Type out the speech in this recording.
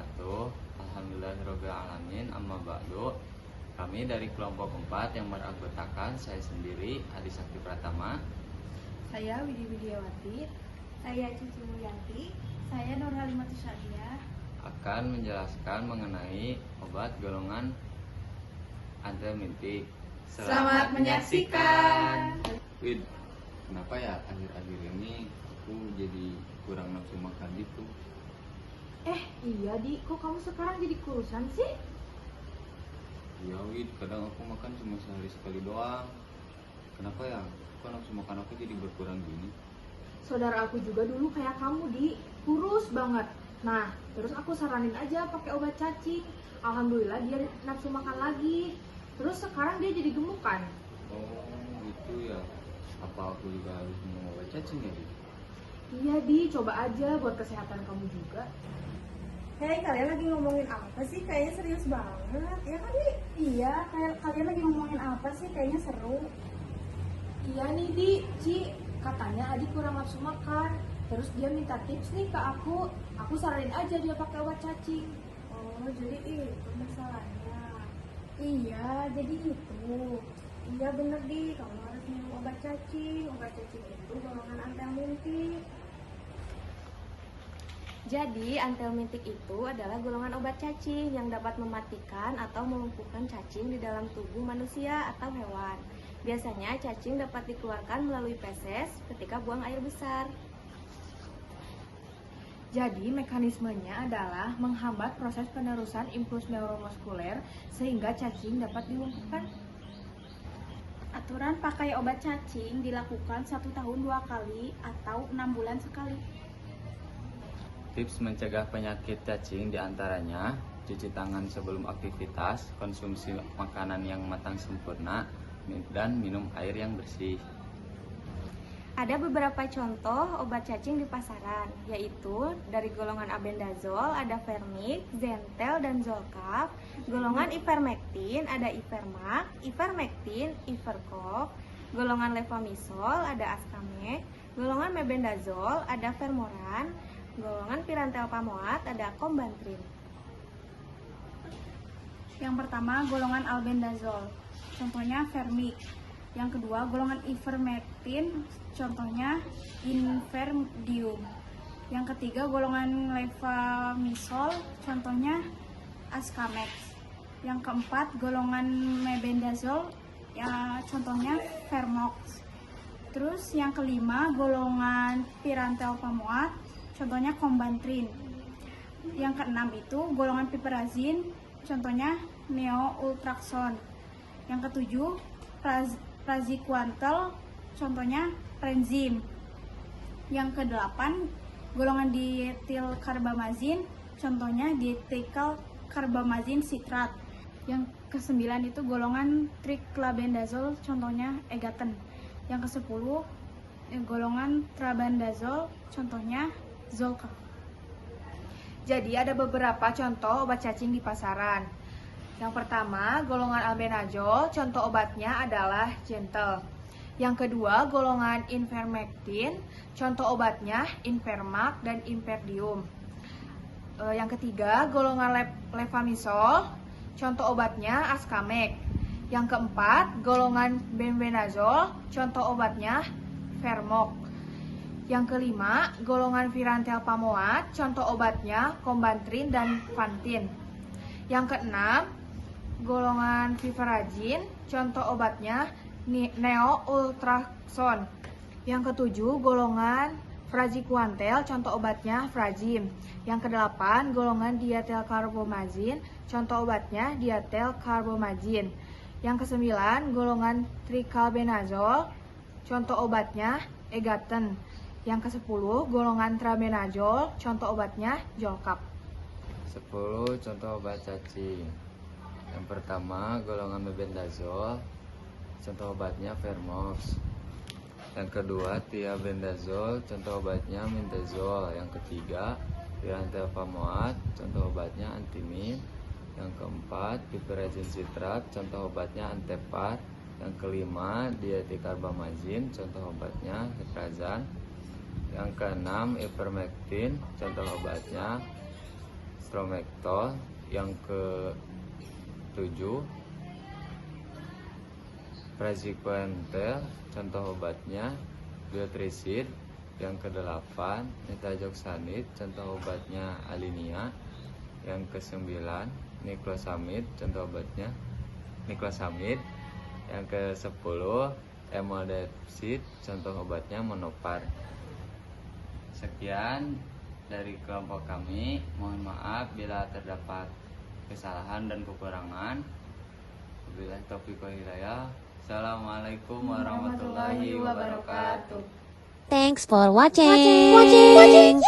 wabarakatuh. Alhamdulillahirrahmanirrahim. Amma ba'du. Kami dari kelompok 4 yang beranggotakan saya sendiri, Adi Sakti Pratama. Saya Widi Widiawati. Saya Cici Mulyanti. Saya Nur Halimatus Syadiah. Akan menjelaskan mengenai obat golongan antimintik. Selamat menyaksikan. Wid, kenapa ya akhir-akhir ini aku jadi kurang nafsu makan gitu? Iya Di, kok kamu sekarang jadi kurusan sih? Ya Wid, kadang aku makan cuma sehari sekali doang. Kenapa ya? Kok nafsu makan aku jadi berkurang gini? Saudara aku juga dulu kayak kamu Di, kurus banget. Nah, terus aku saranin aja pakai obat cacing. Alhamdulillah dia nafsu makan lagi. Terus sekarang dia jadi gemuk kan? Oh gitu ya. Apa aku juga harus minum obat cacing ya Wid? Iya Di, coba aja buat kesehatan kamu juga. Hei, kalian lagi ngomongin apa sih? Kayaknya serius banget. Ya kan, Di? Iya, kalian lagi ngomongin apa sih? Kayaknya seru. Iya nih Di, Ci, katanya Adi kurang nafsu makan. Terus dia minta tips nih ke aku. Aku saranin aja dia pakai obat cacing. Oh, jadi itu masalahnya. Iya, jadi itu. Iya bener, Di. Kamu harus minum obat cacing. Obat cacing itu golongan antimintik. Jadi, antimintik itu adalah golongan obat cacing yang dapat mematikan atau melumpuhkan cacing di dalam tubuh manusia atau hewan. Biasanya cacing dapat dikeluarkan melalui feses ketika buang air besar. Jadi mekanismenya adalah menghambat proses penerusan impuls neuromuskuler sehingga cacing dapat dilumpuhkan. Aturan pakai obat cacing dilakukan 1 tahun 2 kali atau 6 bulan sekali. Tips mencegah penyakit cacing diantaranya cuci tangan sebelum aktivitas, konsumsi makanan yang matang sempurna, dan minum air yang bersih. Ada beberapa contoh obat cacing di pasaran, yaitu dari golongan albendazole ada Vermix, Zentel, dan Zolcap. Golongan ivermectin ada Ivermac, Ivermectin, Ivercox. Golongan levamisol ada Ascamex. Golongan mebendazole ada Vermoran. Golongan pirantel pamoat ada Combantrin. Yang pertama golongan albendazole, contohnya Vermix. Yang kedua golongan ivermectin, contohnya Inferdium. Yang ketiga golongan levamisol, contohnya Ascamex. Yang keempat golongan mebendazole, ya contohnya Vermox. Terus yang kelima golongan pirantel pamoat, contohnya Combantrin. Yang keenam itu golongan piperazine, contohnya Neo-Ultraxon. Yang ketujuh praziquantel, contohnya Prenzim. Yang kedelapan golongan dietilkarbamazin, contohnya dietilkarbamazin citrat. Yang kesembilan itu golongan triclabendazole, contohnya Egaten. Yang kesepuluh golongan trabendazole, contohnya Zolcap. Jadi ada beberapa contoh obat cacing di pasaran. Yang pertama, golongan albendazole, contoh obatnya adalah Gentle. Yang kedua, golongan Ivermectin, contoh obatnya Infermac dan Inferdium. Yang ketiga, golongan levamisol, contoh obatnya Ascamex. Yang keempat, golongan bembenazole, contoh obatnya Vermox. Yang kelima, golongan pirantel pamoat, contoh obatnya Combantrin dan Fantin. Yang keenam, golongan piperazine, contoh obatnya Neo-Ultraxon. Yang ketujuh, golongan praziquantel, contoh obatnya Frazim. Yang kedelapan, golongan dietilkarbamazin, contoh obatnya dietilkarbamazin. Yang kesembilan, golongan triclabendazole, contoh obatnya Egaten. Yang kesepuluh, golongan trabendazole, contoh obatnya Zolcap. 10 contoh obat cacing. Yang pertama, golongan mebendazole, contoh obatnya Vermox. Yang kedua, tiabendazole, contoh obatnya Mintazol. Yang ketiga, pirantel pamoat, contoh obatnya Antimin. Yang keempat, piperazine citrat, contoh obatnya Antepar. Yang kelima, dietilkarbamazin, contoh obatnya Hetrazan. Yang keenam, ivermectin, contoh obatnya Estromektol. Yang ke-7 praziquantel, contoh obatnya Biltricid. Yang ke-8 nitazoxanid, contoh obatnya Alinia. Yang ke-9 niclosamid, contoh obatnya niclosamid. Yang ke-10 Emodepsid, contoh obatnya Monopar. Sekian dari kelompok kami. Mohon maaf bila terdapat kesalahan dan kekurangan. Wabillahi taufiq wal hidayah. Assalamualaikum warahmatullahi wabarakatuh. Thanks for watching.